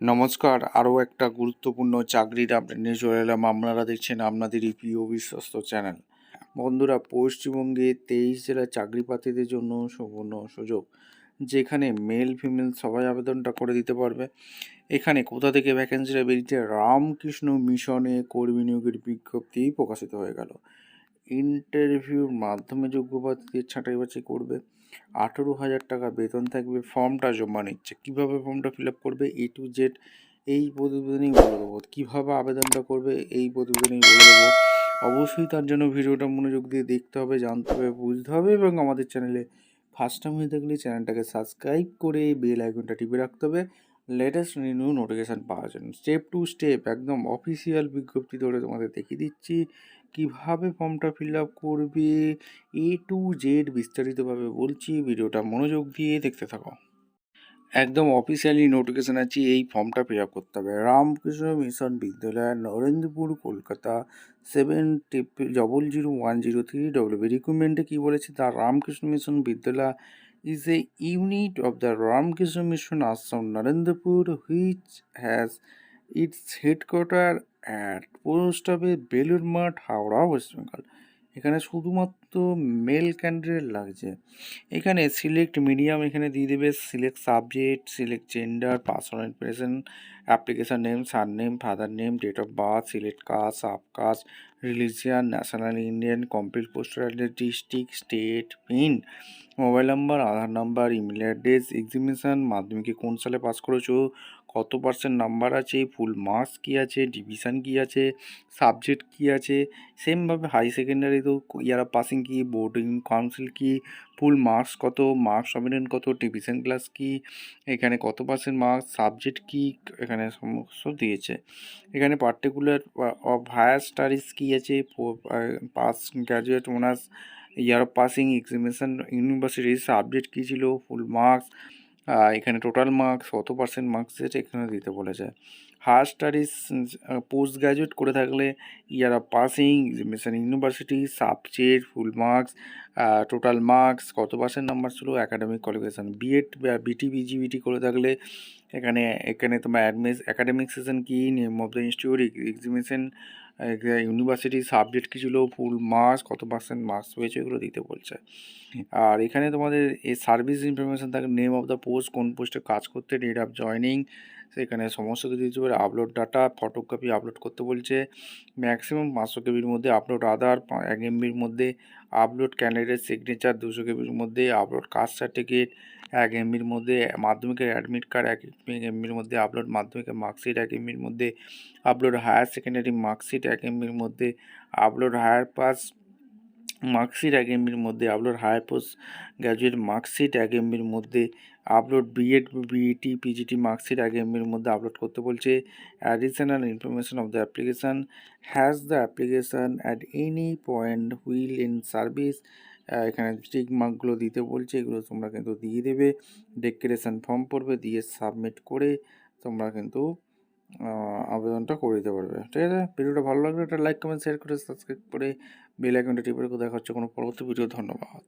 নমস্কার, আরও একটা গুরুত্বপূর্ণ চাকরির আপডেট নিয়ে চলে এলাম। আপনারা দেখছেন আপনাদেরই প্রিয় বিশ্বস্ত চ্যানেল। বন্ধুরা, পশ্চিমবঙ্গে 23 জেলার চাকরি প্রার্থীদের জন্য সুবর্ণ সুযোগ, যেখানে মেল ফিমেল সবাই আবেদনটা করে দিতে পারবে। এখানে কোথা থেকে ভ্যাকেন্সিটা বেরিয়েছে? রামকৃষ্ণ মিশনে কর্মী নিয়োগের বিজ্ঞপ্তি প্রকাশিত হয়ে গেল। ইন্টারভিউর মাধ্যমে যোগ্য প্রার্থীদের ছাঁটাই বাছাই করবে। 18,000 টাকা বেতন থাকবে। ফর্মটা জমা নিচ্ছে। কীভাবে ফর্মটা ফিল আপ করবে A to Z এই প্রতিবেদনেই বলে দেবো। কীভাবে আবেদনটা করবে এই প্রতিবেদনেই বলে দেবো। অবশ্যই তার জন্য ভিডিওটা মনোযোগ দিয়ে দেখতে হবে, জানতে হবে, বুঝতে হবে এবং আমাদের চ্যানেলে ফার্স্ট টাইম হয়ে থাকলে চ্যানেলটাকে সাবস্ক্রাইব করে বেল আইকনটা টিপে রাখতে হবে লেটেস্ট নিউ নোটিফিকেশান পাওয়ার জন্য। স্টেপ টু স্টেপ একদম অফিসিয়াল বিজ্ঞপ্তি ধরে তোমাদের দেখিয়ে দিচ্ছি কীভাবে ফর্মটা ফিল আপ করবে। A to Z বিস্তারিতভাবে বলছি, ভিডিওটা মনোযোগ দিয়ে দেখতে থাকো। একদম অফিসিয়ালি নোটিফিকেশান আছে, এই ফর্মটা ফিল আপ করতে হবে। রামকৃষ্ণ মিশন বিদ্যালয়, নরেন্দ্রপুর, কলকাতা 700103 রিক্রুটমেন্টে কী বলেছে? দ্য রামকৃষ্ণ মিশন বিদ্যালয় is a unit of the Ramakrishna Mission Ashram, Narendra, which has its headquarters at post office Belur মাঠ, হাওড়া, ওয়েস্ট বেঙ্গল। এখানে শুধুমাত্র মেল ক্যান্ডিডেট লাগছে। এখানে সিলেক্ট মিডিয়াম এখানে দিয়ে দেবে, select subject, select gender, personal information, application name, surname, father name, date of birth, select caste, sub caste, religion, national Indian, complete postal address, district, state, pin, mobile number, Aadhaar number, email address, examination, মাধ্যমিকে কোন সালে pass করেছো, কত percent number আছে, full marks কী আছে, division কী আছে, subject কী আছে। সেমভাবে হাই সেকেন্ডারিতেও ইয়ার অফ পাসিং কী, বোর্ডিং কাউন্সিল কী, ফুল মার্কস কত, মার্কস অমিনেন কত, ডিভিশন ক্লাস কী, এখানে কত পার্সেন্ট মার্কস, সাবজেক্ট কী, এখানে সমস্ত দিয়েছে। এখানে পার্টিকুলার অফ হায়ার স্টাডিজ কী আছে, pass graduate honours, year of passing, examination, university, subject কী ছিল, ফুল মার্কস, এখানে টোটাল মার্কস কত পার্সেন্ট মার্কস দিয়েছে এখানে দিতে বলেছে। হায়ার স্টাডিজ পোস্ট গ্র্যাজুয়েট করে থাকলে year of passing, examination, university, subject, full marks, total marks কত পার্সেন্ট নাম্বার ছিল, অ্যাকাডেমিক কোয়ালিফিকেশান, বিএড বা বিটি বিজিবিটি করে থাকলে এখানে এখানে তোমার অ্যাকাডেমিক সেশন কী, name of the institute, examination, university, subject কী ছিল, ফুল মার্কস কত পার্সেন্ট মার্কস হয়েছে এগুলো দিতে বলছে। আর এখানে তোমাদের এই সার্ভিস ইনফরমেশান থাকে, নেম অফ দ্য পোস্ট, কোন পোস্টে কাজ করতে, ডেট অফ জয়নিং, সেখানে সমস্ত কিছু দিতে পারে। আপলোড ডাটা, ফটোকপি আপলোড করতে বলছে, ম্যাক্সিমাম 500 কেবির মধ্যে, আপলোড আধার 1 MBর মধ্যে, আপলোড ক্যান্ডিডেট সিগনেচার 200 কেবির মধ্যে, আপলোড কাস্ট সার্টিফিকেট 1 MBর মধ্যে, মাধ্যমিকের অ্যাডমিট কার্ড 1 MBর মধ্যে, আপলোড মাধ্যমিকের মার্কশিট 1 MBর মধ্যে, আপলোড হায়ার সেকেন্ডারি মার্কশিট 1 MBর মধ্যে, আপলোড হায়ার পাস মার্কশিট 1 MBর মধ্যে, upload higher post graduate marksheet 1 MBর মধ্যে, upload BEd, BET, PGT marksheet 1 MBর মধ্যে আপলোড করতে বলছে। Additional information of the application, has the application at any point while in service, এখানে টিক মার্কগুলো দিতে বলছে, এগুলো তোমরা কিন্তু দিয়ে দেবে। ডেক্লারেশন ফর্ম পড়বে, দিয়ে সাবমিট করে তোমরা কিন্তু আবেদনটা করে দিতে পারবে। ঠিক আছে, ভিডিওটা ভালো লাগলে একটা লাইক, কমেন্ট, শেয়ার করে, সাবস্ক্রাইব করে বেল আইকনটা টিপে রেখে দেখা হচ্ছে কোনো পরবর্তী ভিডিও। ধন্যবাদ।